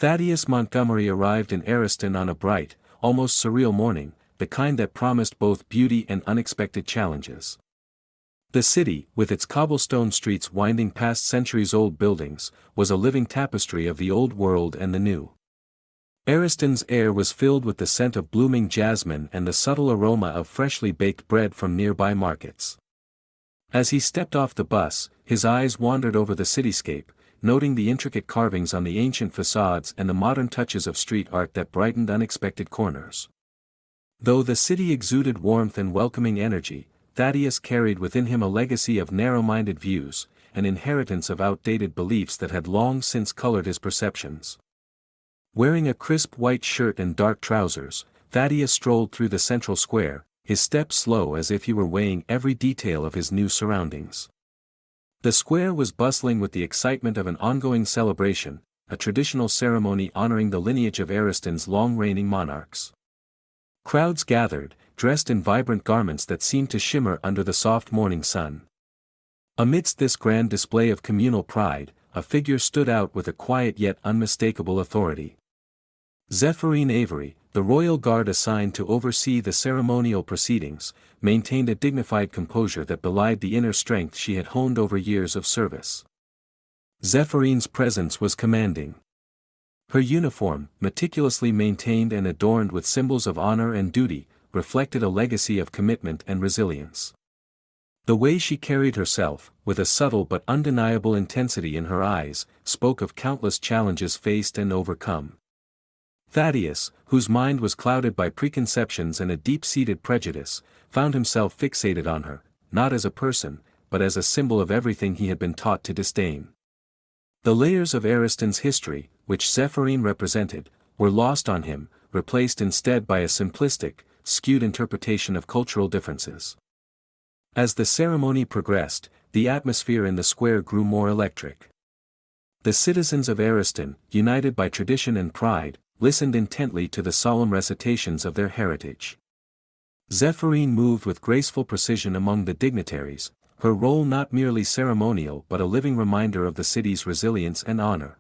Thaddeus Montgomery arrived in Ariston on a bright, almost surreal morning, the kind that promised both beauty and unexpected challenges. The city, with its cobblestone streets winding past centuries-old buildings, was a living tapestry of the old world and the new. Ariston's air was filled with the scent of blooming jasmine and the subtle aroma of freshly baked bread from nearby markets. As he stepped off the bus, his eyes wandered over the cityscape, noting the intricate carvings on the ancient facades and the modern touches of street art that brightened unexpected corners. Though the city exuded warmth and welcoming energy, Thaddeus carried within him a legacy of narrow-minded views, an inheritance of outdated beliefs that had long since colored his perceptions. Wearing a crisp white shirt and dark trousers, Thaddeus strolled through the central square, his step slow as if he were weighing every detail of his new surroundings. The square was bustling with the excitement of an ongoing celebration, a traditional ceremony honoring the lineage of Ariston's long-reigning monarchs. Crowds gathered, dressed in vibrant garments that seemed to shimmer under the soft morning sun. Amidst this grand display of communal pride, a figure stood out with a quiet yet unmistakable authority. Zéphyrine Avery, the royal guard assigned to oversee the ceremonial proceedings, maintained a dignified composure that belied the inner strength she had honed over years of service. Zéphyrine's presence was commanding. Her uniform, meticulously maintained and adorned with symbols of honor and duty, reflected a legacy of commitment and resilience. The way she carried herself, with a subtle but undeniable intensity in her eyes, spoke of countless challenges faced and overcome. Thaddeus, whose mind was clouded by preconceptions and a deep-seated prejudice, found himself fixated on her, not as a person, but as a symbol of everything he had been taught to disdain. The layers of Ariston's history, which Zéphyrine represented, were lost on him, replaced instead by a simplistic, skewed interpretation of cultural differences. As the ceremony progressed, the atmosphere in the square grew more electric. The citizens of Ariston, united by tradition and pride, listened intently to the solemn recitations of their heritage. Zéphyrine moved with graceful precision among the dignitaries, her role not merely ceremonial but a living reminder of the city's resilience and honor.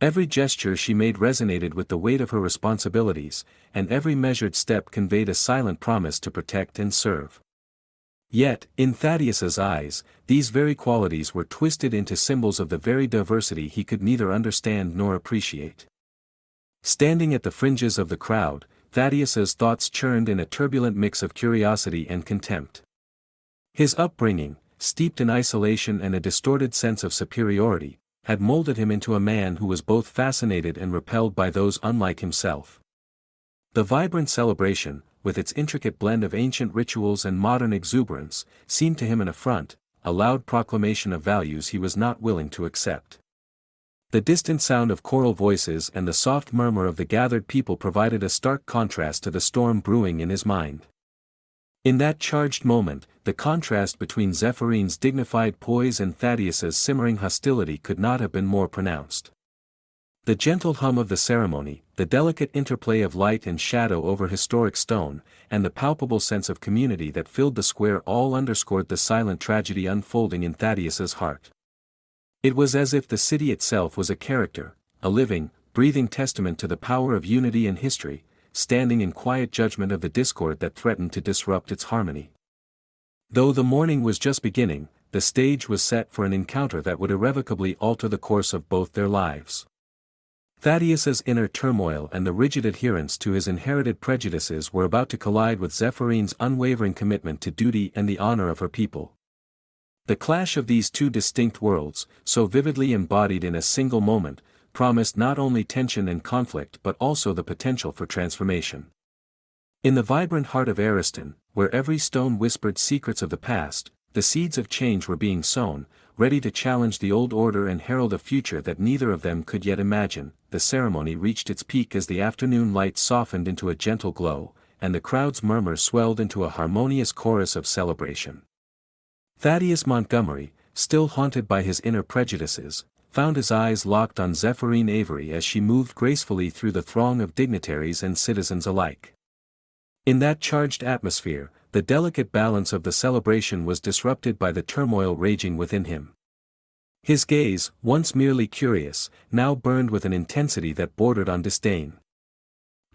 Every gesture she made resonated with the weight of her responsibilities, and every measured step conveyed a silent promise to protect and serve. Yet, in Thaddeus's eyes, these very qualities were twisted into symbols of the very diversity he could neither understand nor appreciate. Standing at the fringes of the crowd, Thaddeus's thoughts churned in a turbulent mix of curiosity and contempt. His upbringing, steeped in isolation and a distorted sense of superiority, had molded him into a man who was both fascinated and repelled by those unlike himself. The vibrant celebration, with its intricate blend of ancient rituals and modern exuberance, seemed to him an affront, a loud proclamation of values he was not willing to accept. The distant sound of choral voices and the soft murmur of the gathered people provided a stark contrast to the storm brewing in his mind. In that charged moment, the contrast between Zéphyrine's dignified poise and Thaddeus's simmering hostility could not have been more pronounced. The gentle hum of the ceremony, the delicate interplay of light and shadow over historic stone, and the palpable sense of community that filled the square all underscored the silent tragedy unfolding in Thaddeus's heart. It was as if the city itself was a character, a living, breathing testament to the power of unity and history, standing in quiet judgment of the discord that threatened to disrupt its harmony. Though the morning was just beginning, the stage was set for an encounter that would irrevocably alter the course of both their lives. Thaddeus's inner turmoil and the rigid adherence to his inherited prejudices were about to collide with Zéphirine's unwavering commitment to duty and the honor of her people. The clash of these two distinct worlds, so vividly embodied in a single moment, promised not only tension and conflict but also the potential for transformation. In the vibrant heart of Ariston, where every stone whispered secrets of the past, the seeds of change were being sown, ready to challenge the old order and herald a future that neither of them could yet imagine. The ceremony reached its peak as the afternoon light softened into a gentle glow, and the crowd's murmur swelled into a harmonious chorus of celebration. Thaddeus Montgomery, still haunted by his inner prejudices, found his eyes locked on Zéphyrine Avery as she moved gracefully through the throng of dignitaries and citizens alike. In that charged atmosphere, the delicate balance of the celebration was disrupted by the turmoil raging within him. His gaze, once merely curious, now burned with an intensity that bordered on disdain.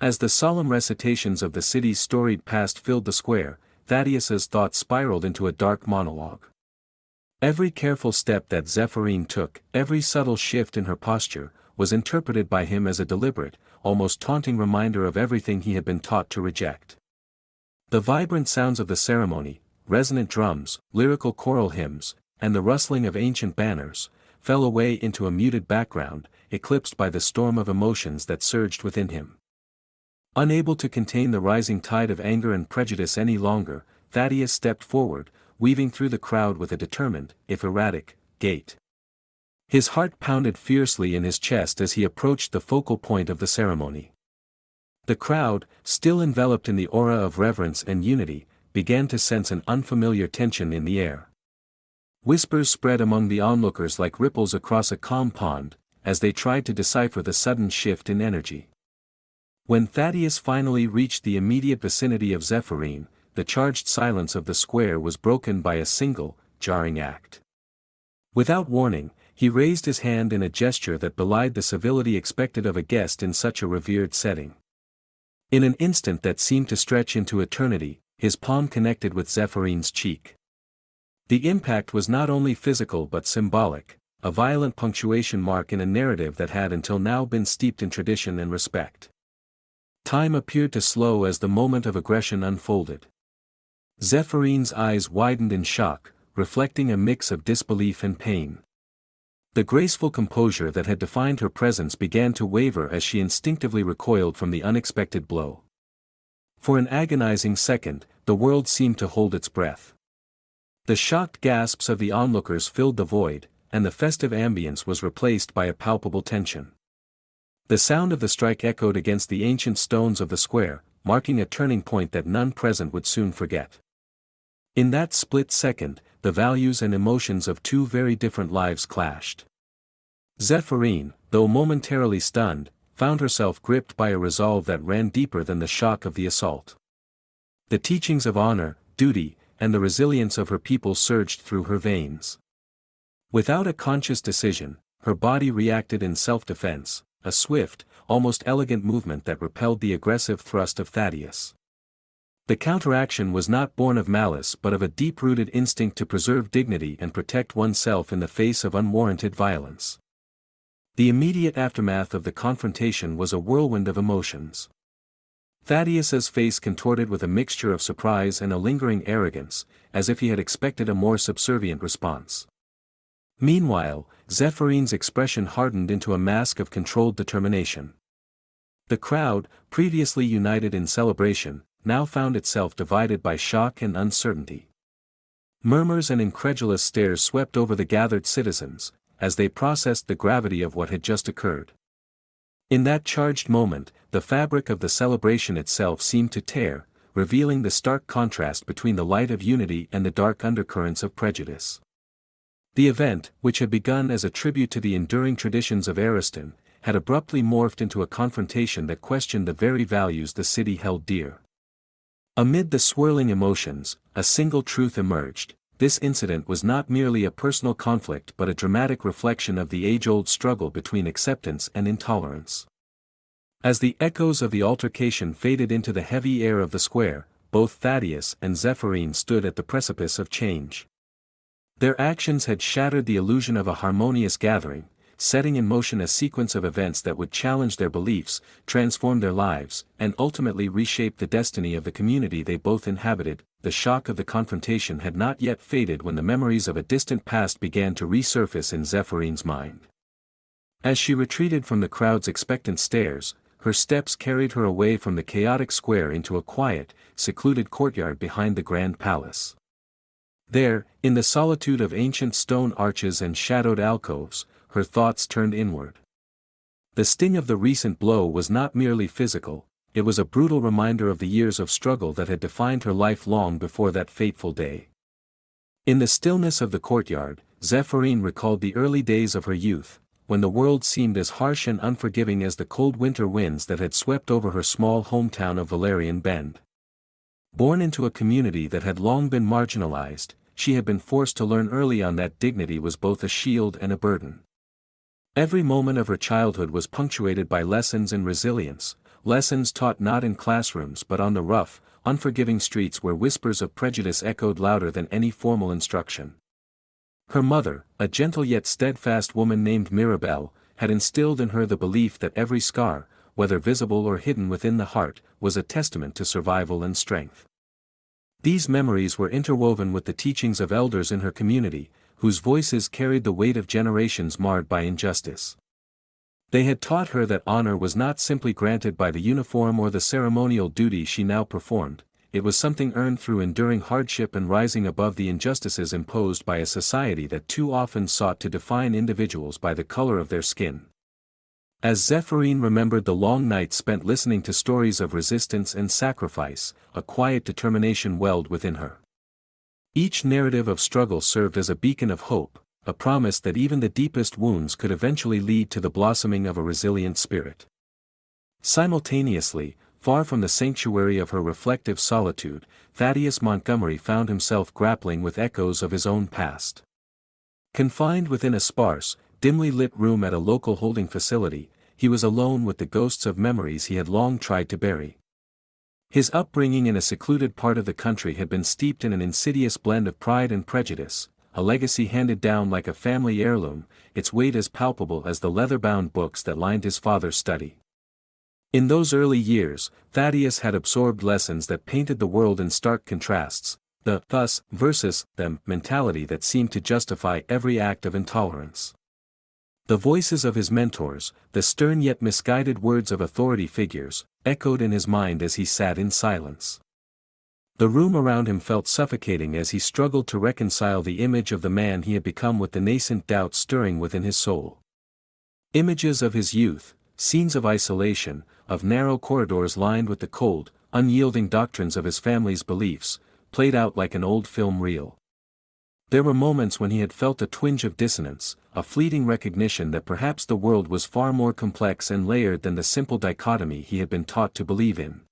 As the solemn recitations of the city's storied past filled the square, Thaddeus's thoughts spiraled into a dark monologue. Every careful step that Zéphyrine took, every subtle shift in her posture, was interpreted by him as a deliberate, almost taunting reminder of everything he had been taught to reject. The vibrant sounds of the ceremony, resonant drums, lyrical choral hymns, and the rustling of ancient banners, fell away into a muted background, eclipsed by the storm of emotions that surged within him. Unable to contain the rising tide of anger and prejudice any longer, Thaddeus stepped forward, weaving through the crowd with a determined, if erratic, gait. His heart pounded fiercely in his chest as he approached the focal point of the ceremony. The crowd, still enveloped in the aura of reverence and unity, began to sense an unfamiliar tension in the air. Whispers spread among the onlookers like ripples across a calm pond, as they tried to decipher the sudden shift in energy. When Thaddeus finally reached the immediate vicinity of Zéphyrine, the charged silence of the square was broken by a single, jarring act. Without warning, he raised his hand in a gesture that belied the civility expected of a guest in such a revered setting. In an instant that seemed to stretch into eternity, his palm connected with Zéphirine's cheek. The impact was not only physical but symbolic, a violent punctuation mark in a narrative that had until now been steeped in tradition and respect. Time appeared to slow as the moment of aggression unfolded. Zéphirine's eyes widened in shock, reflecting a mix of disbelief and pain. The graceful composure that had defined her presence began to waver as she instinctively recoiled from the unexpected blow. For an agonizing second, the world seemed to hold its breath. The shocked gasps of the onlookers filled the void, and the festive ambience was replaced by a palpable tension. The sound of the strike echoed against the ancient stones of the square, marking a turning point that none present would soon forget. In that split second, the values and emotions of two very different lives clashed. Zéphyrine, though momentarily stunned, found herself gripped by a resolve that ran deeper than the shock of the assault. The teachings of honor, duty, and the resilience of her people surged through her veins. Without a conscious decision, her body reacted in self-defense, a swift, almost elegant movement that repelled the aggressive thrust of Thaddeus. The counteraction was not born of malice but of a deep-rooted instinct to preserve dignity and protect oneself in the face of unwarranted violence. The immediate aftermath of the confrontation was a whirlwind of emotions. Thaddeus's face contorted with a mixture of surprise and a lingering arrogance, as if he had expected a more subservient response. Meanwhile, Zéphirine's expression hardened into a mask of controlled determination. The crowd, previously united in celebration, now found itself divided by shock and uncertainty. Murmurs and incredulous stares swept over the gathered citizens, as they processed the gravity of what had just occurred. In that charged moment, the fabric of the celebration itself seemed to tear, revealing the stark contrast between the light of unity and the dark undercurrents of prejudice. The event, which had begun as a tribute to the enduring traditions of Ariston, had abruptly morphed into a confrontation that questioned the very values the city held dear. Amid the swirling emotions, a single truth emerged: this incident was not merely a personal conflict but a dramatic reflection of the age-old struggle between acceptance and intolerance. As the echoes of the altercation faded into the heavy air of the square, both Thaddeus and Zéphyrine stood at the precipice of change. Their actions had shattered the illusion of a harmonious gathering, setting in motion a sequence of events that would challenge their beliefs, transform their lives, and ultimately reshape the destiny of the community they both inhabited. The shock of the confrontation had not yet faded when the memories of a distant past began to resurface in Zéphyrine's mind. As she retreated from the crowd's expectant stares, her steps carried her away from the chaotic square into a quiet, secluded courtyard behind the grand palace. There, in the solitude of ancient stone arches and shadowed alcoves, her thoughts turned inward. The sting of the recent blow was not merely physical, it was a brutal reminder of the years of struggle that had defined her life long before that fateful day. In the stillness of the courtyard, Zéphyrine recalled the early days of her youth, when the world seemed as harsh and unforgiving as the cold winter winds that had swept over her small hometown of Valerian Bend. Born into a community that had long been marginalized, she had been forced to learn early on that dignity was both a shield and a burden. Every moment of her childhood was punctuated by lessons in resilience, lessons taught not in classrooms but on the rough, unforgiving streets where whispers of prejudice echoed louder than any formal instruction. Her mother, a gentle yet steadfast woman named Mirabelle, had instilled in her the belief that every scar, whether visible or hidden within the heart, was a testament to survival and strength. These memories were interwoven with the teachings of elders in her community, whose voices carried the weight of generations marred by injustice. They had taught her that honor was not simply granted by the uniform or the ceremonial duty she now performed, it was something earned through enduring hardship and rising above the injustices imposed by a society that too often sought to define individuals by the color of their skin. As Zéphirine remembered the long nights spent listening to stories of resistance and sacrifice, a quiet determination welled within her. Each narrative of struggle served as a beacon of hope, a promise that even the deepest wounds could eventually lead to the blossoming of a resilient spirit. Simultaneously, far from the sanctuary of her reflective solitude, Thaddeus Montgomery found himself grappling with echoes of his own past. Confined within a sparse, dimly lit room at a local holding facility, he was alone with the ghosts of memories he had long tried to bury. His upbringing in a secluded part of the country had been steeped in an insidious blend of pride and prejudice, a legacy handed down like a family heirloom, its weight as palpable as the leather-bound books that lined his father's study. In those early years, Thaddeus had absorbed lessons that painted the world in stark contrasts, the us versus them mentality that seemed to justify every act of intolerance. The voices of his mentors, the stern yet misguided words of authority figures, echoed in his mind as he sat in silence. The room around him felt suffocating as he struggled to reconcile the image of the man he had become with the nascent doubts stirring within his soul. Images of his youth, scenes of isolation, of narrow corridors lined with the cold, unyielding doctrines of his family's beliefs, played out like an old film reel. There were moments when he had felt a twinge of dissonance, a fleeting recognition that perhaps the world was far more complex and layered than the simple dichotomy he had been taught to believe in.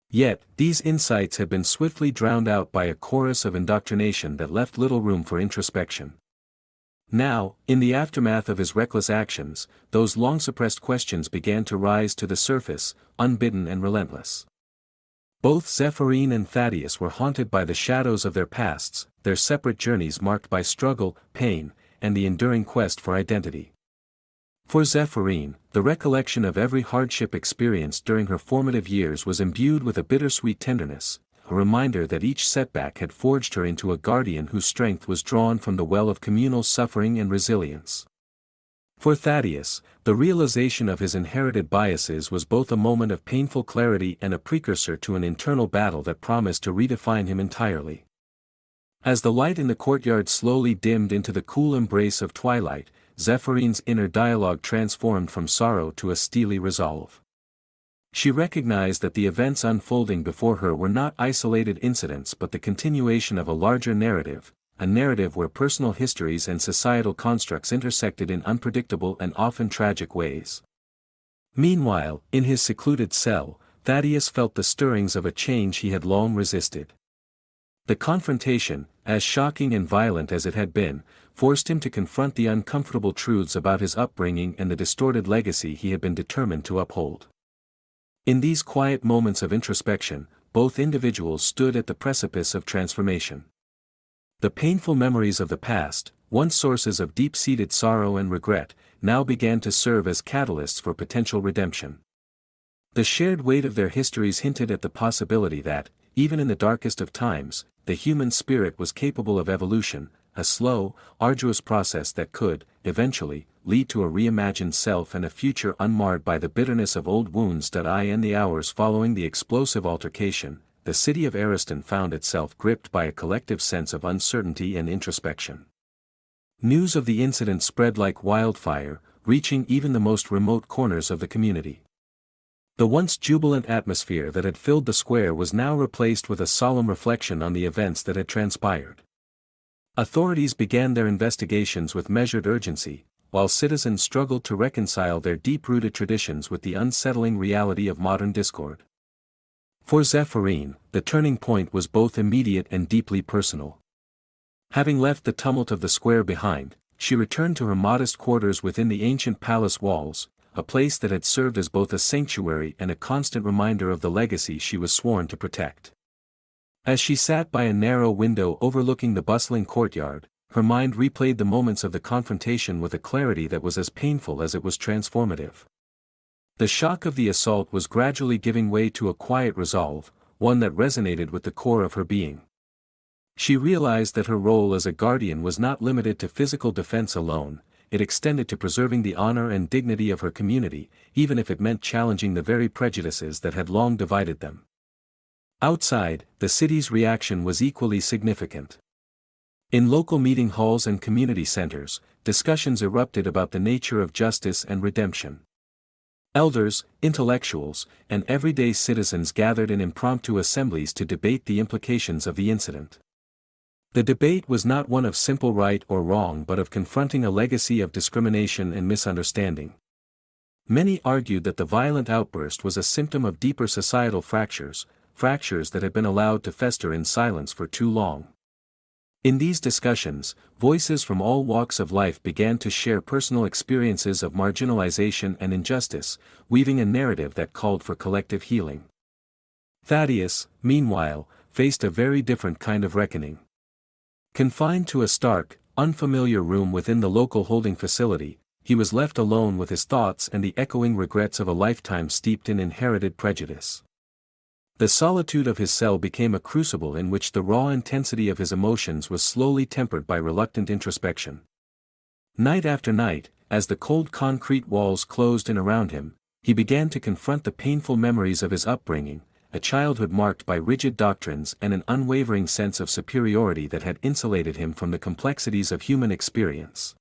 Yet, these insights had been swiftly drowned out by a chorus of indoctrination that left little room for introspection. Now, in the aftermath of his reckless actions, those long-suppressed questions began to rise to the surface, unbidden and relentless. Both Zéphirine and Thaddeus were haunted by the shadows of their pasts, their separate journeys marked by struggle, pain, and the enduring quest for identity. For Zéphirine, the recollection of every hardship experienced during her formative years was imbued with a bittersweet tenderness, a reminder that each setback had forged her into a guardian whose strength was drawn from the well of communal suffering and resilience. For Thaddeus, the realization of his inherited biases was both a moment of painful clarity and a precursor to an internal battle that promised to redefine him entirely. As the light in the courtyard slowly dimmed into the cool embrace of twilight, Zéphirine's inner dialogue transformed from sorrow to a steely resolve. She recognized that the events unfolding before her were not isolated incidents but the continuation of a larger narrative, a narrative where personal histories and societal constructs intersected in unpredictable and often tragic ways. Meanwhile, in his secluded cell, Thaddeus felt the stirrings of a change he had long resisted. The confrontation, as shocking and violent as it had been, forced him to confront the uncomfortable truths about his upbringing and the distorted legacy he had been determined to uphold. In these quiet moments of introspection, both individuals stood at the precipice of transformation. The painful memories of the past, once sources of deep-seated sorrow and regret, now began to serve as catalysts for potential redemption. The shared weight of their histories hinted at the possibility that, even in the darkest of times, the human spirit was capable of evolution, a slow, arduous process that could, eventually, lead to a reimagined self and a future unmarred by the bitterness of old wounds. In the hours following the explosive altercation, the city of Ariston found itself gripped by a collective sense of uncertainty and introspection. News of the incident spread like wildfire, reaching even the most remote corners of the community. The once jubilant atmosphere that had filled the square was now replaced with a solemn reflection on the events that had transpired. Authorities began their investigations with measured urgency, while citizens struggled to reconcile their deep-rooted traditions with the unsettling reality of modern discord. For Zéphirine, the turning point was both immediate and deeply personal. Having left the tumult of the square behind, she returned to her modest quarters within the ancient palace walls, a place that had served as both a sanctuary and a constant reminder of the legacy she was sworn to protect. As she sat by a narrow window overlooking the bustling courtyard, her mind replayed the moments of the confrontation with a clarity that was as painful as it was transformative. The shock of the assault was gradually giving way to a quiet resolve, one that resonated with the core of her being. She realized that her role as a guardian was not limited to physical defense alone, it extended to preserving the honor and dignity of her community, even if it meant challenging the very prejudices that had long divided them. Outside, the city's reaction was equally significant. In local meeting halls and community centers, discussions erupted about the nature of justice and redemption. Elders, intellectuals, and everyday citizens gathered in impromptu assemblies to debate the implications of the incident. The debate was not one of simple right or wrong but of confronting a legacy of discrimination and misunderstanding. Many argued that the violent outburst was a symptom of deeper societal fractures that had been allowed to fester in silence for too long. In these discussions, voices from all walks of life began to share personal experiences of marginalization and injustice, weaving a narrative that called for collective healing. Thaddeus, meanwhile, faced a very different kind of reckoning. Confined to a stark, unfamiliar room within the local holding facility, he was left alone with his thoughts and the echoing regrets of a lifetime steeped in inherited prejudice. The solitude of his cell became a crucible in which the raw intensity of his emotions was slowly tempered by reluctant introspection. Night after night, as the cold concrete walls closed in around him, he began to confront the painful memories of his upbringing, a childhood marked by rigid doctrines and an unwavering sense of superiority that had insulated him from the complexities of human experience.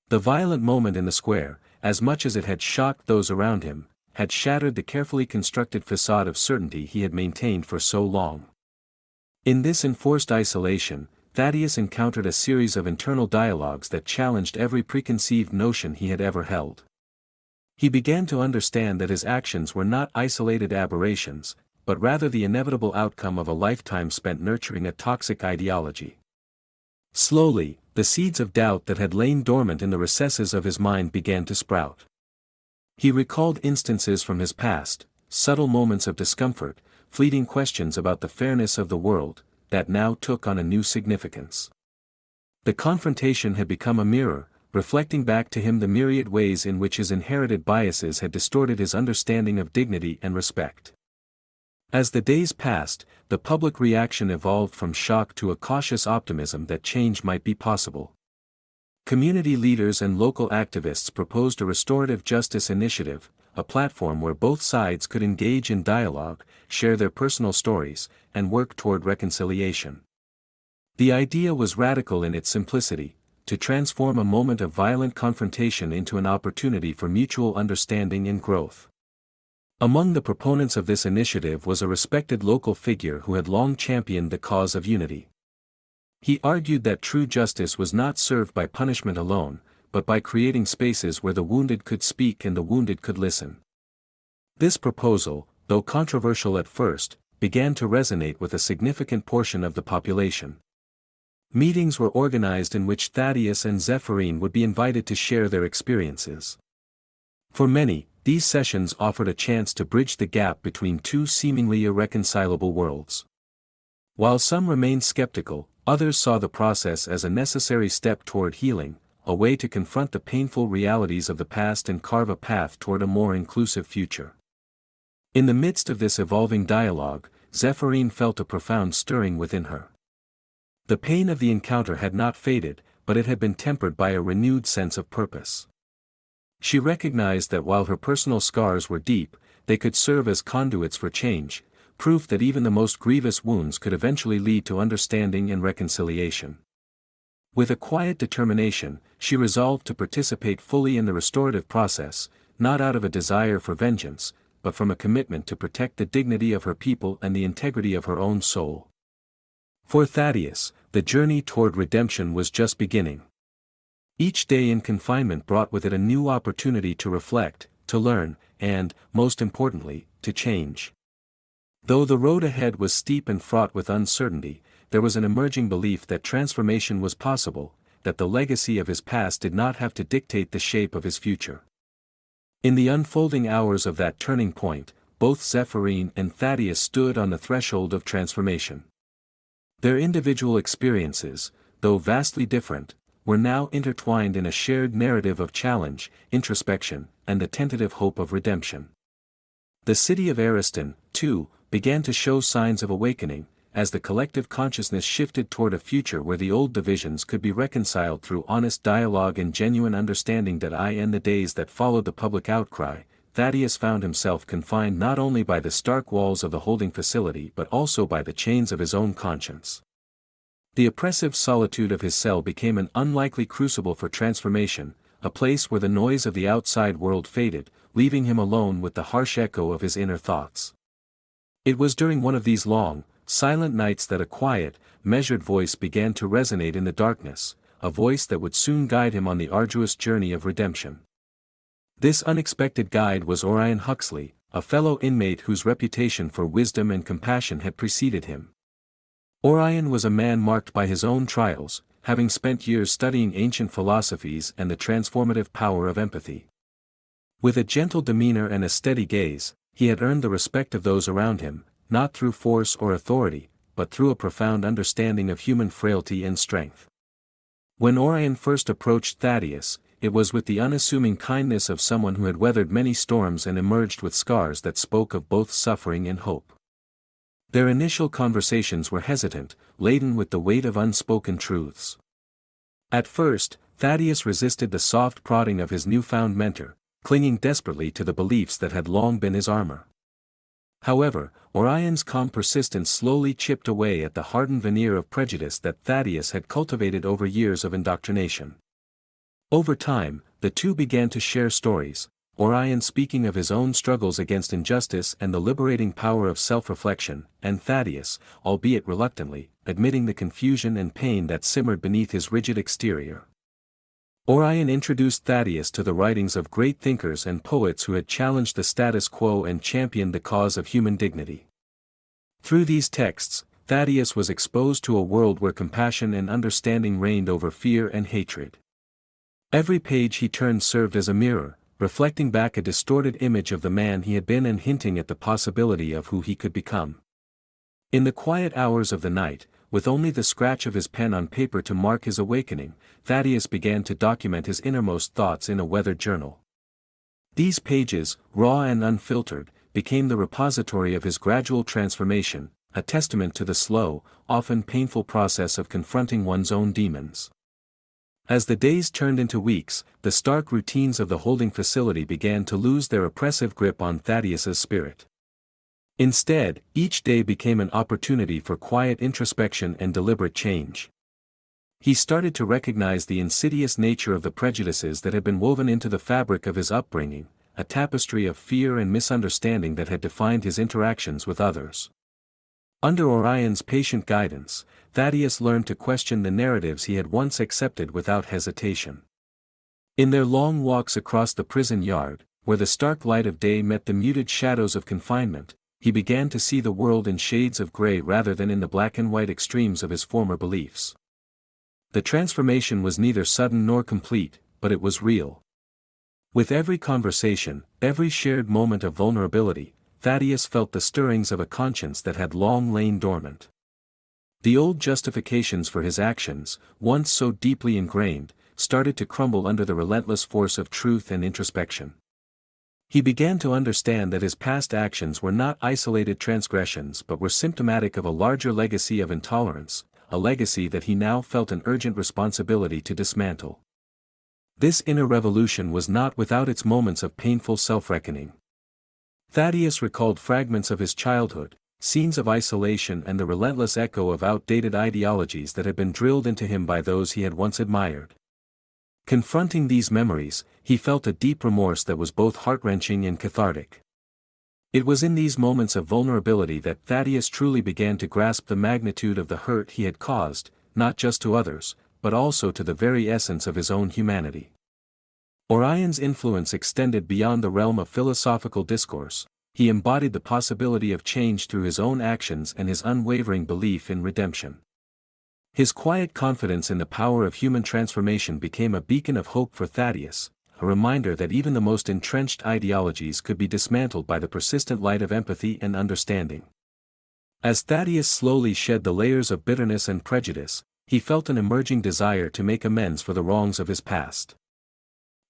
The violent moment in the square, as much as it had shocked those around him, had shattered the carefully constructed facade of certainty he had maintained for so long. In this enforced isolation, Thaddeus encountered a series of internal dialogues that challenged every preconceived notion he had ever held. He began to understand that his actions were not isolated aberrations, but rather the inevitable outcome of a lifetime spent nurturing a toxic ideology. Slowly, the seeds of doubt that had lain dormant in the recesses of his mind began to sprout. He recalled instances from his past, subtle moments of discomfort, fleeting questions about the fairness of the world, that now took on a new significance. The confrontation had become a mirror, reflecting back to him the myriad ways in which his inherited biases had distorted his understanding of dignity and respect. As the days passed, the public reaction evolved from shock to a cautious optimism that change might be possible. Community leaders and local activists proposed a restorative justice initiative, a platform where both sides could engage in dialogue, share their personal stories, and work toward reconciliation. The idea was radical in its simplicity, to transform a moment of violent confrontation into an opportunity for mutual understanding and growth. Among the proponents of this initiative was a respected local figure who had long championed the cause of unity. He argued that true justice was not served by punishment alone, but by creating spaces where the wounded could speak and the wounded could listen. This proposal, though controversial at first, began to resonate with a significant portion of the population. Meetings were organized in which Thaddeus and Zephyrin would be invited to share their experiences. For many, these sessions offered a chance to bridge the gap between two seemingly irreconcilable worlds. While some remained skeptical, others saw the process as a necessary step toward healing, a way to confront the painful realities of the past and carve a path toward a more inclusive future. In the midst of this evolving dialogue, Zephyrin felt a profound stirring within her. The pain of the encounter had not faded, but it had been tempered by a renewed sense of purpose. She recognized that while her personal scars were deep, they could serve as conduits for change, proof that even the most grievous wounds could eventually lead to understanding and reconciliation. With a quiet determination, she resolved to participate fully in the restorative process, not out of a desire for vengeance, but from a commitment to protect the dignity of her people and the integrity of her own soul. For Thaddeus, the journey toward redemption was just beginning. Each day in confinement brought with it a new opportunity to reflect, to learn, and, most importantly, to change. Though the road ahead was steep and fraught with uncertainty, there was an emerging belief that transformation was possible, that the legacy of his past did not have to dictate the shape of his future. In the unfolding hours of that turning point, both Zephyrin and Thaddeus stood on the threshold of transformation. Their individual experiences, though vastly different, were now intertwined in a shared narrative of challenge, introspection, and the tentative hope of redemption. The city of Ariston, too, began to show signs of awakening, as the collective consciousness shifted toward a future where the old divisions could be reconciled through honest dialogue and genuine understanding. In the days that followed the public outcry, Thaddeus found himself confined not only by the stark walls of the holding facility but also by the chains of his own conscience. The oppressive solitude of his cell became an unlikely crucible for transformation, a place where the noise of the outside world faded, leaving him alone with the harsh echo of his inner thoughts. It was during one of these long, silent nights that a quiet, measured voice began to resonate in the darkness, a voice that would soon guide him on the arduous journey of redemption. This unexpected guide was Orion Huxley, a fellow inmate whose reputation for wisdom and compassion had preceded him. Orion was a man marked by his own trials, having spent years studying ancient philosophies and the transformative power of empathy. With a gentle demeanor and a steady gaze, he had earned the respect of those around him, not through force or authority, but through a profound understanding of human frailty and strength. When Orion first approached Thaddeus, it was with the unassuming kindness of someone who had weathered many storms and emerged with scars that spoke of both suffering and hope. Their initial conversations were hesitant, laden with the weight of unspoken truths. At first, Thaddeus resisted the soft prodding of his newfound mentor, clinging desperately to the beliefs that had long been his armor. However, Orion's calm persistence slowly chipped away at the hardened veneer of prejudice that Thaddeus had cultivated over years of indoctrination. Over time, the two began to share stories, Orion speaking of his own struggles against injustice and the liberating power of self-reflection, and Thaddeus, albeit reluctantly, admitting the confusion and pain that simmered beneath his rigid exterior. Orion introduced Thaddeus to the writings of great thinkers and poets who had challenged the status quo and championed the cause of human dignity. Through these texts, Thaddeus was exposed to a world where compassion and understanding reigned over fear and hatred. Every page he turned served as a mirror, reflecting back a distorted image of the man he had been and hinting at the possibility of who he could become. In the quiet hours of the night, with only the scratch of his pen on paper to mark his awakening, Thaddeus began to document his innermost thoughts in a weathered journal. These pages, raw and unfiltered, became the repository of his gradual transformation, a testament to the slow, often painful process of confronting one's own demons. As the days turned into weeks, the stark routines of the holding facility began to lose their oppressive grip on Thaddeus's spirit. Instead, each day became an opportunity for quiet introspection and deliberate change. He started to recognize the insidious nature of the prejudices that had been woven into the fabric of his upbringing, a tapestry of fear and misunderstanding that had defined his interactions with others. Under Orion's patient guidance, Thaddeus learned to question the narratives he had once accepted without hesitation. In their long walks across the prison yard, where the stark light of day met the muted shadows of confinement, he began to see the world in shades of gray rather than in the black and white extremes of his former beliefs. The transformation was neither sudden nor complete, but it was real. With every conversation, every shared moment of vulnerability, Thaddeus felt the stirrings of a conscience that had long lain dormant. The old justifications for his actions, once so deeply ingrained, started to crumble under the relentless force of truth and introspection. He began to understand that his past actions were not isolated transgressions but were symptomatic of a larger legacy of intolerance, a legacy that he now felt an urgent responsibility to dismantle. This inner revolution was not without its moments of painful self-reckoning. Thaddeus recalled fragments of his childhood, scenes of isolation and the relentless echo of outdated ideologies that had been drilled into him by those he had once admired. Confronting these memories, he felt a deep remorse that was both heart-wrenching and cathartic. It was in these moments of vulnerability that Thaddeus truly began to grasp the magnitude of the hurt he had caused, not just to others, but also to the very essence of his own humanity. Orion's influence extended beyond the realm of philosophical discourse. He embodied the possibility of change through his own actions and his unwavering belief in redemption. His quiet confidence in the power of human transformation became a beacon of hope for Thaddeus, a reminder that even the most entrenched ideologies could be dismantled by the persistent light of empathy and understanding. As Thaddeus slowly shed the layers of bitterness and prejudice, he felt an emerging desire to make amends for the wrongs of his past.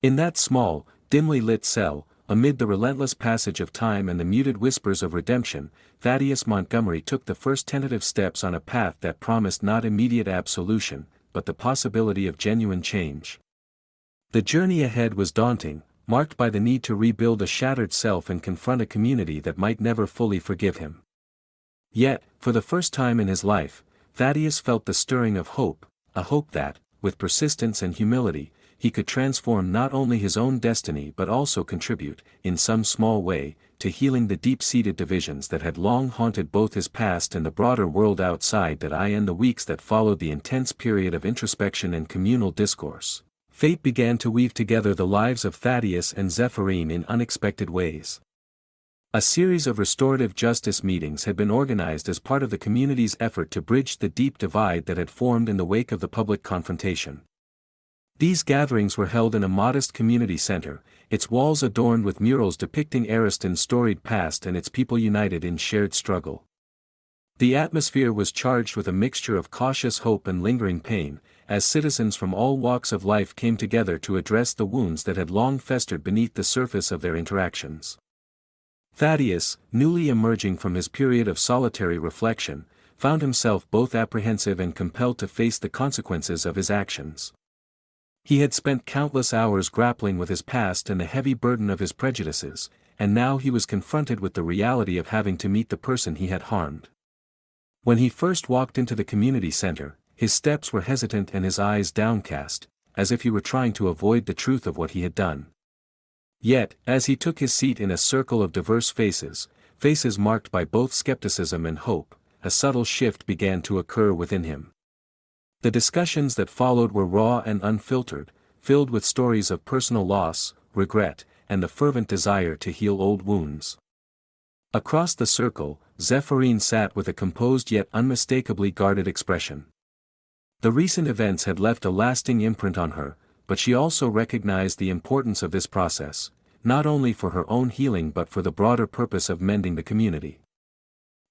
In that small, dimly lit cell, amid the relentless passage of time and the muted whispers of redemption, Thaddeus Montgomery took the first tentative steps on a path that promised not immediate absolution, but the possibility of genuine change. The journey ahead was daunting, marked by the need to rebuild a shattered self and confront a community that might never fully forgive him. Yet, for the first time in his life, Thaddeus felt the stirring of hope, a hope that, with persistence and humility, he could transform not only his own destiny but also contribute, in some small way, to healing the deep-seated divisions that had long haunted both his past and the broader world outside that. In the weeks that followed the intense period of introspection and communal discourse, fate began to weave together the lives of Thaddeus and Zéphyrine in unexpected ways. A series of restorative justice meetings had been organized as part of the community's effort to bridge the deep divide that had formed in the wake of the public confrontation. These gatherings were held in a modest community center, its walls adorned with murals depicting Ariston's storied past and its people united in shared struggle. The atmosphere was charged with a mixture of cautious hope and lingering pain, as citizens from all walks of life came together to address the wounds that had long festered beneath the surface of their interactions. Thaddeus, newly emerging from his period of solitary reflection, found himself both apprehensive and compelled to face the consequences of his actions. He had spent countless hours grappling with his past and the heavy burden of his prejudices, and now he was confronted with the reality of having to meet the person he had harmed. When he first walked into the community center, his steps were hesitant and his eyes downcast, as if he were trying to avoid the truth of what he had done. Yet, as he took his seat in a circle of diverse faces marked by both skepticism and hope, a subtle shift began to occur within him. The discussions that followed were raw and unfiltered, filled with stories of personal loss, regret, and the fervent desire to heal old wounds. Across the circle, Zéphyrine sat with a composed yet unmistakably guarded expression. The recent events had left a lasting imprint on her, but she also recognized the importance of this process, not only for her own healing but for the broader purpose of mending the community.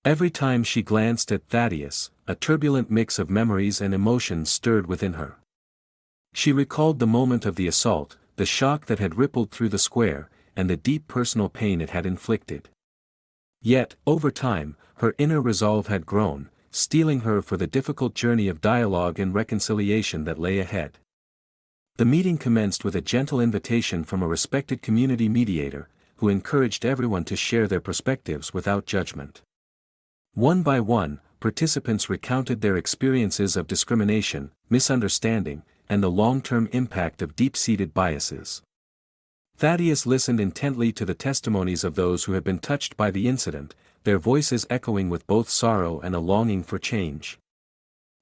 Every time she glanced at Thaddeus, a turbulent mix of memories and emotions stirred within her. She recalled the moment of the assault, the shock that had rippled through the square, and the deep personal pain it had inflicted. Yet, over time, her inner resolve had grown, steeling her for the difficult journey of dialogue and reconciliation that lay ahead. The meeting commenced with a gentle invitation from a respected community mediator, who encouraged everyone to share their perspectives without judgment. One by one, participants recounted their experiences of discrimination, misunderstanding, and the long-term impact of deep-seated biases. Thaddeus listened intently to the testimonies of those who had been touched by the incident, their voices echoing with both sorrow and a longing for change.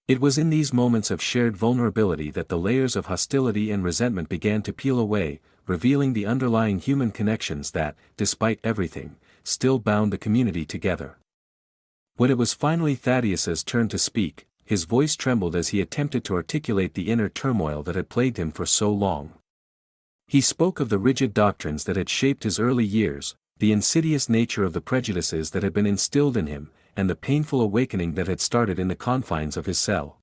It was in these moments of shared vulnerability that the layers of hostility and resentment began to peel away, revealing the underlying human connections that, despite everything, still bound the community together. When it was finally Thaddeus's turn to speak, his voice trembled as he attempted to articulate the inner turmoil that had plagued him for so long. He spoke of the rigid doctrines that had shaped his early years, the insidious nature of the prejudices that had been instilled in him, and the painful awakening that had started in the confines of his cell.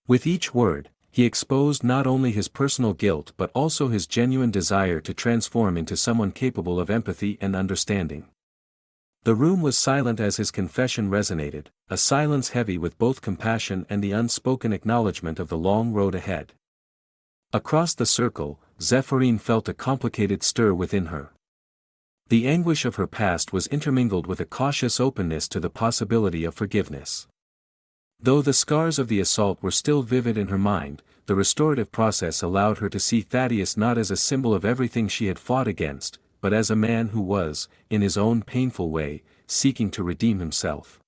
With each word, he exposed not only his personal guilt but also his genuine desire to transform into someone capable of empathy and understanding. The room was silent as his confession resonated, a silence heavy with both compassion and the unspoken acknowledgement of the long road ahead. Across the circle, Zéphyrine felt a complicated stir within her. The anguish of her past was intermingled with a cautious openness to the possibility of forgiveness. Though the scars of the assault were still vivid in her mind, the restorative process allowed her to see Thaddeus not as a symbol of everything she had fought against, but as a man who was, in his own painful way, seeking to redeem himself.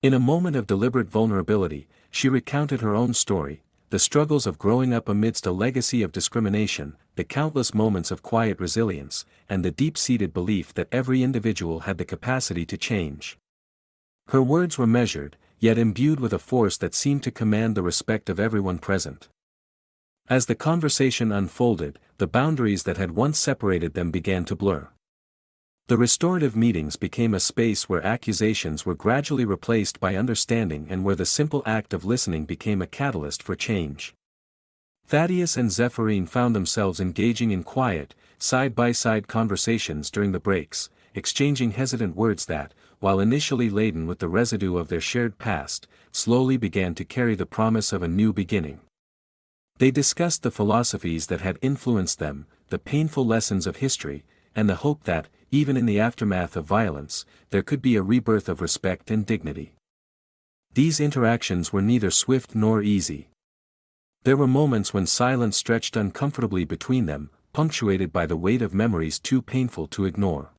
In a moment of deliberate vulnerability, she recounted her own story, the struggles of growing up amidst a legacy of discrimination, the countless moments of quiet resilience, and the deep-seated belief that every individual had the capacity to change. Her words were measured, yet imbued with a force that seemed to command the respect of everyone present. As the conversation unfolded, the boundaries that had once separated them began to blur. The restorative meetings became a space where accusations were gradually replaced by understanding and where the simple act of listening became a catalyst for change. Thaddeus and Zephyrin found themselves engaging in quiet, side-by-side conversations during the breaks, exchanging hesitant words that, while initially laden with the residue of their shared past, slowly began to carry the promise of a new beginning. They discussed the philosophies that had influenced them, the painful lessons of history, and the hope that, even in the aftermath of violence, there could be a rebirth of respect and dignity. These interactions were neither swift nor easy. There were moments when silence stretched uncomfortably between them, punctuated by the weight of memories too painful to ignore.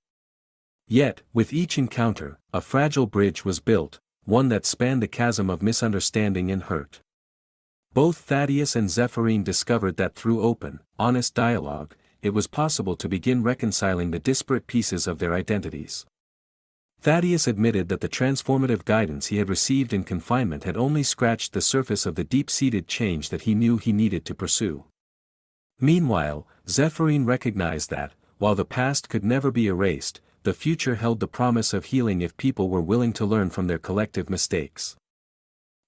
Yet, with each encounter, a fragile bridge was built, one that spanned the chasm of misunderstanding and hurt. Both Thaddeus and Zephyrin discovered that through open, honest dialogue, it was possible to begin reconciling the disparate pieces of their identities. Thaddeus admitted that the transformative guidance he had received in confinement had only scratched the surface of the deep-seated change that he knew he needed to pursue. Meanwhile, Zephyrin recognized that, while the past could never be erased, the future held the promise of healing if people were willing to learn from their collective mistakes.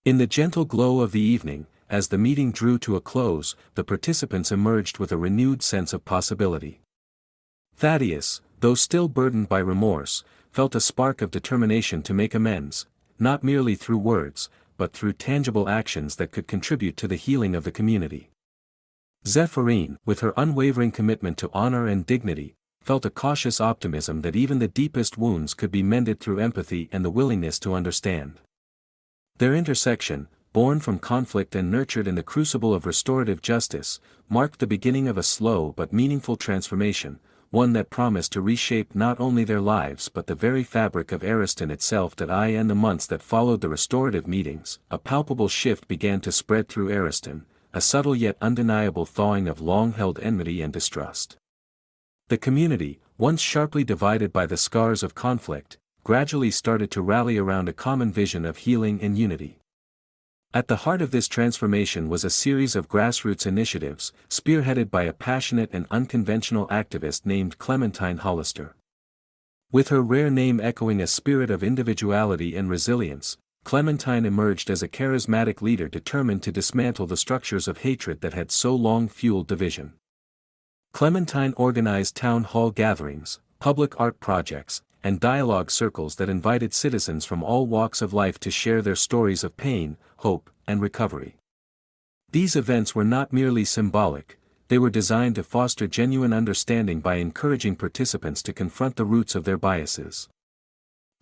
In the gentle glow of the evening, as the meeting drew to a close, the participants emerged with a renewed sense of possibility. Thaddeus, though still burdened by remorse, felt a spark of determination to make amends, not merely through words, but through tangible actions that could contribute to the healing of the community. Zephyrin, with her unwavering commitment to honor and dignity, felt a cautious optimism that even the deepest wounds could be mended through empathy and the willingness to understand. Their intersection, born from conflict and nurtured in the crucible of restorative justice, marked the beginning of a slow but meaningful transformation, one that promised to reshape not only their lives but the very fabric of Ariston itself. In the months that followed the restorative meetings, a palpable shift began to spread through Ariston, a subtle yet undeniable thawing of long-held enmity and distrust. The community, once sharply divided by the scars of conflict, gradually started to rally around a common vision of healing and unity. At the heart of this transformation was a series of grassroots initiatives, spearheaded by a passionate and unconventional activist named Clementine Hollister. With her rare name echoing a spirit of individuality and resilience, Clementine emerged as a charismatic leader determined to dismantle the structures of hatred that had so long fueled division. Clementine organized town hall gatherings, public art projects, and dialogue circles that invited citizens from all walks of life to share their stories of pain, hope, and recovery. These events were not merely symbolic, they were designed to foster genuine understanding by encouraging participants to confront the roots of their biases.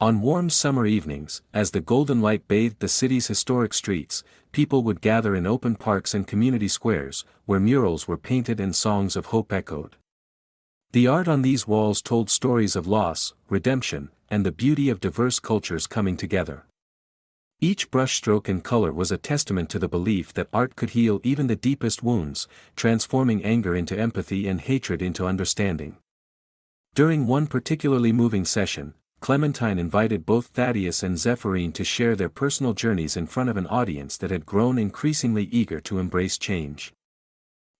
On warm summer evenings, as the golden light bathed the city's historic streets, people would gather in open parks and community squares, where murals were painted and songs of hope echoed. The art on these walls told stories of loss, redemption, and the beauty of diverse cultures coming together. Each brushstroke and color was a testament to the belief that art could heal even the deepest wounds, transforming anger into empathy and hatred into understanding. During one particularly moving session, Clementine invited both Thaddeus and Zephyrin to share their personal journeys in front of an audience that had grown increasingly eager to embrace change.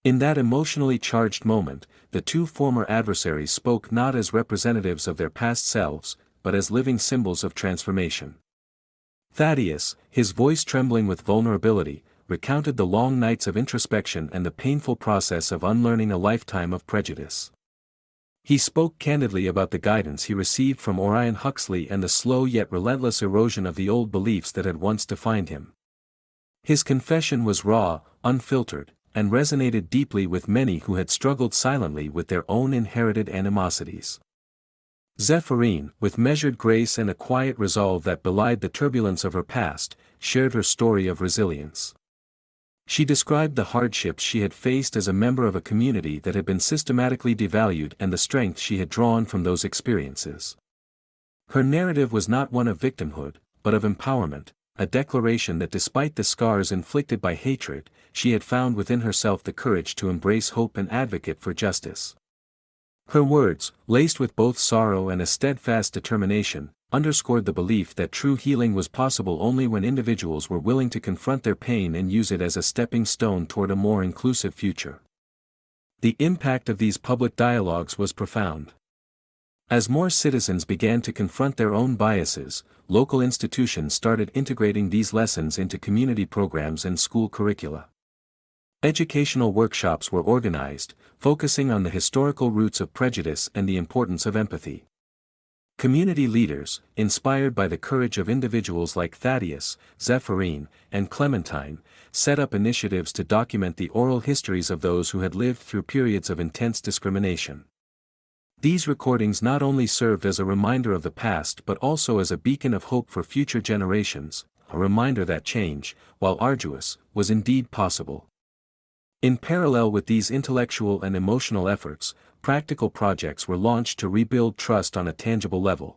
In that emotionally charged moment, the two former adversaries spoke not as representatives of their past selves, but as living symbols of transformation. Thaddeus, his voice trembling with vulnerability, recounted the long nights of introspection and the painful process of unlearning a lifetime of prejudice. He spoke candidly about the guidance he received from Orion Huxley and the slow yet relentless erosion of the old beliefs that had once defined him. His confession was raw, unfiltered, and resonated deeply with many who had struggled silently with their own inherited animosities. Zephyrin, with measured grace and a quiet resolve that belied the turbulence of her past, shared her story of resilience. She described the hardships she had faced as a member of a community that had been systematically devalued and the strength she had drawn from those experiences. Her narrative was not one of victimhood, but of empowerment, a declaration that despite the scars inflicted by hatred, she had found within herself the courage to embrace hope and advocate for justice. Her words, laced with both sorrow and a steadfast determination, underscored the belief that true healing was possible only when individuals were willing to confront their pain and use it as a stepping stone toward a more inclusive future. The impact of these public dialogues was profound. As more citizens began to confront their own biases, local institutions started integrating these lessons into community programs and school curricula. Educational workshops were organized, focusing on the historical roots of prejudice and the importance of empathy. Community leaders, inspired by the courage of individuals like Thaddeus, Zephyrin, and Clementine, set up initiatives to document the oral histories of those who had lived through periods of intense discrimination. These recordings not only served as a reminder of the past but also as a beacon of hope for future generations, a reminder that change, while arduous, was indeed possible. In parallel with these intellectual and emotional efforts, practical projects were launched to rebuild trust on a tangible level.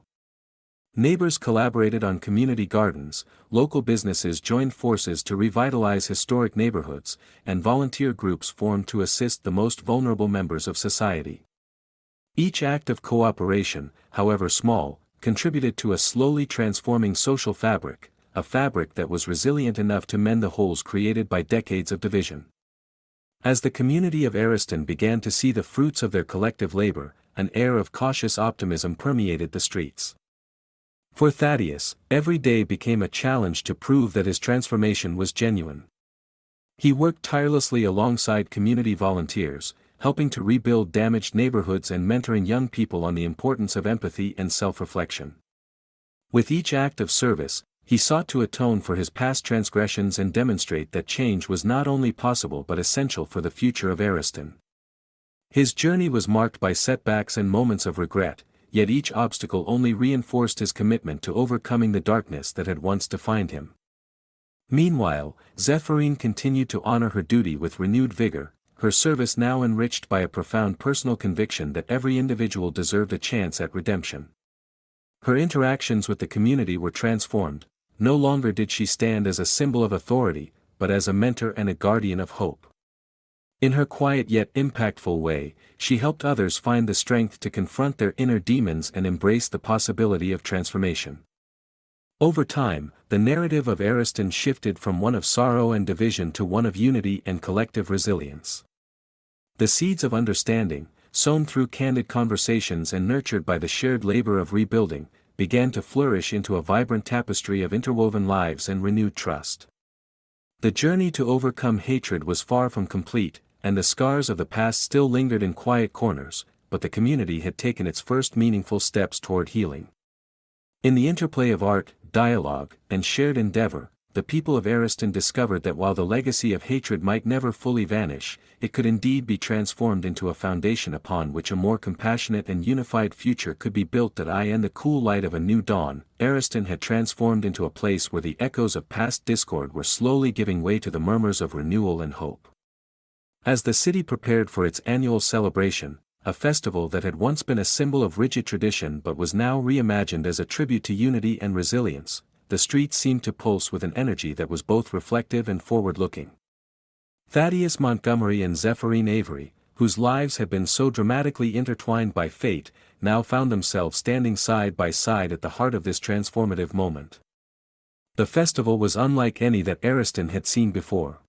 Neighbors collaborated on community gardens, local businesses joined forces to revitalize historic neighborhoods, and volunteer groups formed to assist the most vulnerable members of society. Each act of cooperation, however small, contributed to a slowly transforming social fabric, a fabric that was resilient enough to mend the holes created by decades of division. As the community of Ariston began to see the fruits of their collective labor, an air of cautious optimism permeated the streets. For Thaddeus, every day became a challenge to prove that his transformation was genuine. He worked tirelessly alongside community volunteers, helping to rebuild damaged neighborhoods and mentoring young people on the importance of empathy and self-reflection. With each act of service, he sought to atone for his past transgressions and demonstrate that change was not only possible but essential for the future of Ariston. His journey was marked by setbacks and moments of regret, yet each obstacle only reinforced his commitment to overcoming the darkness that had once defined him. Meanwhile, Zephyrin continued to honor her duty with renewed vigor, her service now enriched by a profound personal conviction that every individual deserved a chance at redemption. Her interactions with the community were transformed. No longer did she stand as a symbol of authority, but as a mentor and a guardian of hope. In her quiet yet impactful way, she helped others find the strength to confront their inner demons and embrace the possibility of transformation. Over time, the narrative of Ariston shifted from one of sorrow and division to one of unity and collective resilience. The seeds of understanding, sown through candid conversations and nurtured by the shared labor of rebuilding, began to flourish into a vibrant tapestry of interwoven lives and renewed trust. The journey to overcome hatred was far from complete, and the scars of the past still lingered in quiet corners, but the community had taken its first meaningful steps toward healing. In the interplay of art, dialogue, and shared endeavor, the people of Ariston discovered that while the legacy of hatred might never fully vanish, it could indeed be transformed into a foundation upon which a more compassionate and unified future could be built. That in the cool light of a new dawn, Ariston had transformed into a place where the echoes of past discord were slowly giving way to the murmurs of renewal and hope. As the city prepared for its annual celebration, a festival that had once been a symbol of rigid tradition but was now reimagined as a tribute to unity and resilience, the streets seemed to pulse with an energy that was both reflective and forward-looking. Thaddeus Montgomery and Zephyrin Avery, whose lives had been so dramatically intertwined by fate, now found themselves standing side by side at the heart of this transformative moment. The festival was unlike any that Ariston had seen before.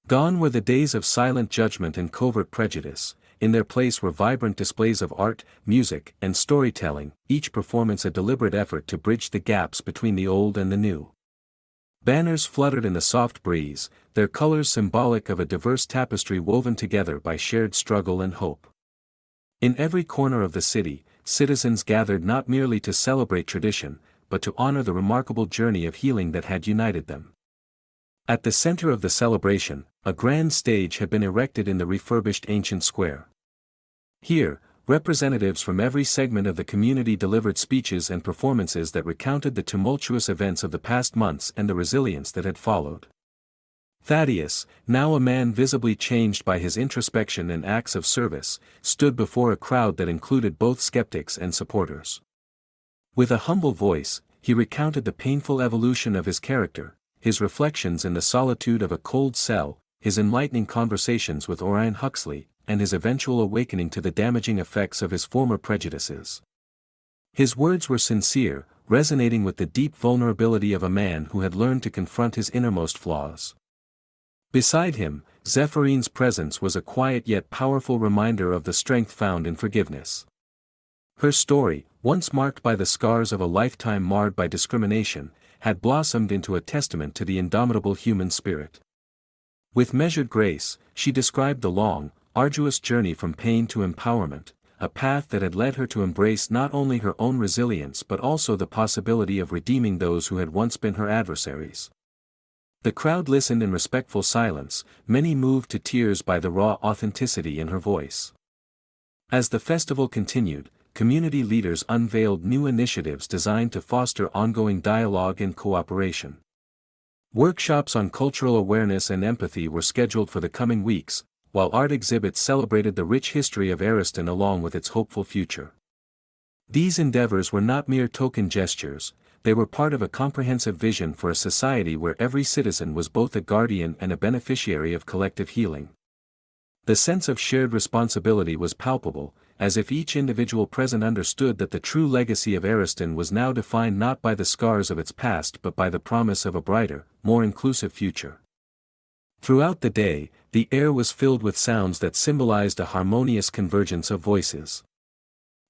Gone were the days of silent judgment and covert prejudice. In their place were vibrant displays of art, music, and storytelling, each performance a deliberate effort to bridge the gaps between the old and the new. Banners fluttered in the soft breeze, their colors symbolic of a diverse tapestry woven together by shared struggle and hope. In every corner of the city, citizens gathered not merely to celebrate tradition, but to honor the remarkable journey of healing that had united them. At the center of the celebration, a grand stage had been erected in the refurbished ancient square. Here, representatives from every segment of the community delivered speeches and performances that recounted the tumultuous events of the past months and the resilience that had followed. Thaddeus, now a man visibly changed by his introspection and acts of service, stood before a crowd that included both skeptics and supporters. With a humble voice, he recounted the painful evolution of his character, his reflections in the solitude of a cold cell, his enlightening conversations with Orion Huxley, and his eventual awakening to the damaging effects of his former prejudices. His words were sincere, resonating with the deep vulnerability of a man who had learned to confront his innermost flaws. Beside him, Zephirine's presence was a quiet yet powerful reminder of the strength found in forgiveness. Her story, once marked by the scars of a lifetime marred by discrimination, had blossomed into a testament to the indomitable human spirit. With measured grace, she described the long, arduous journey from pain to empowerment, a path that had led her to embrace not only her own resilience but also the possibility of redeeming those who had once been her adversaries. The crowd listened in respectful silence, many moved to tears by the raw authenticity in her voice. As the festival continued, community leaders unveiled new initiatives designed to foster ongoing dialogue and cooperation. Workshops on cultural awareness and empathy were scheduled for the coming weeks, while art exhibits celebrated the rich history of Ariston along with its hopeful future. These endeavors were not mere token gestures, they were part of a comprehensive vision for a society where every citizen was both a guardian and a beneficiary of collective healing. The sense of shared responsibility was palpable, as if each individual present understood that the true legacy of Ariston was now defined not by the scars of its past but by the promise of a brighter, more inclusive future. Throughout the day, the air was filled with sounds that symbolized a harmonious convergence of voices.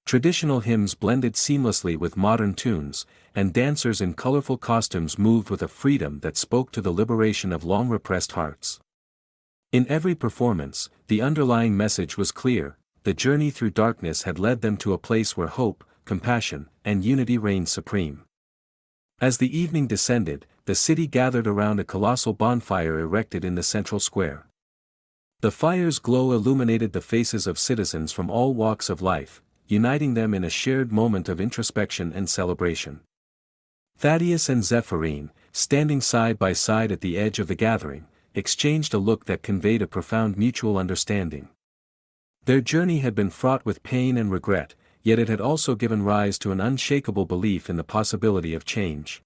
Traditional hymns blended seamlessly with modern tunes, and dancers in colorful costumes moved with a freedom that spoke to the liberation of long-repressed hearts. In every performance, the underlying message was clear: the journey through darkness had led them to a place where hope, compassion, and unity reigned supreme. As the evening descended, the city gathered around a colossal bonfire erected in the central square. The fire's glow illuminated the faces of citizens from all walks of life, uniting them in a shared moment of introspection and celebration. Thaddeus and Zephirine, standing side by side at the edge of the gathering, exchanged a look that conveyed a profound mutual understanding. Their journey had been fraught with pain and regret, yet it had also given rise to an unshakable belief in the possibility of change.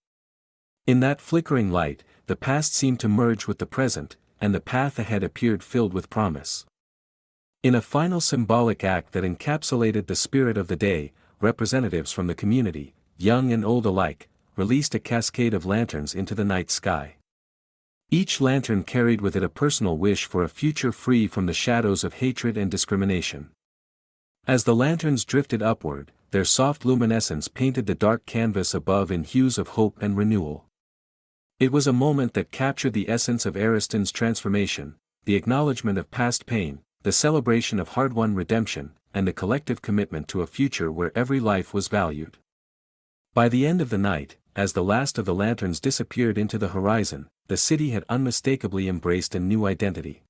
In that flickering light, the past seemed to merge with the present, and the path ahead appeared filled with promise. In a final symbolic act that encapsulated the spirit of the day, representatives from the community, young and old alike, released a cascade of lanterns into the night sky. Each lantern carried with it a personal wish for a future free from the shadows of hatred and discrimination. As the lanterns drifted upward, their soft luminescence painted the dark canvas above in hues of hope and renewal. It was a moment that captured the essence of Ariston's transformation, the acknowledgement of past pain, the celebration of hard-won redemption, and the collective commitment to a future where every life was valued. By the end of the night, as the last of the lanterns disappeared into the horizon, the city had unmistakably embraced a new identity.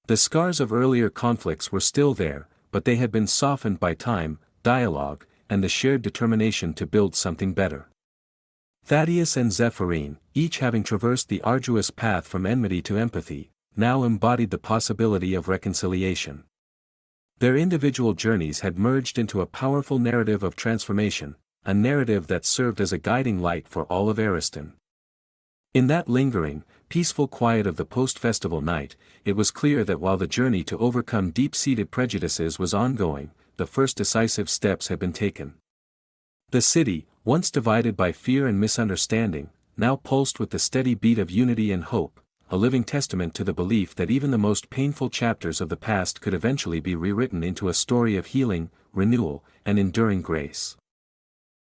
The scars of earlier conflicts were still there, but they had been softened by time, dialogue, and the shared determination to build something better. Thaddeus and Zephirine, each having traversed the arduous path from enmity to empathy, now embodied the possibility of reconciliation. Their individual journeys had merged into a powerful narrative of transformation, a narrative that served as a guiding light for all of Ariston. In that lingering, peaceful quiet of the post-festival night, it was clear that while the journey to overcome deep-seated prejudices was ongoing, the first decisive steps had been taken. The city, once divided by fear and misunderstanding, now pulsed with the steady beat of unity and hope, a living testament to the belief that even the most painful chapters of the past could eventually be rewritten into a story of healing, renewal, and enduring grace.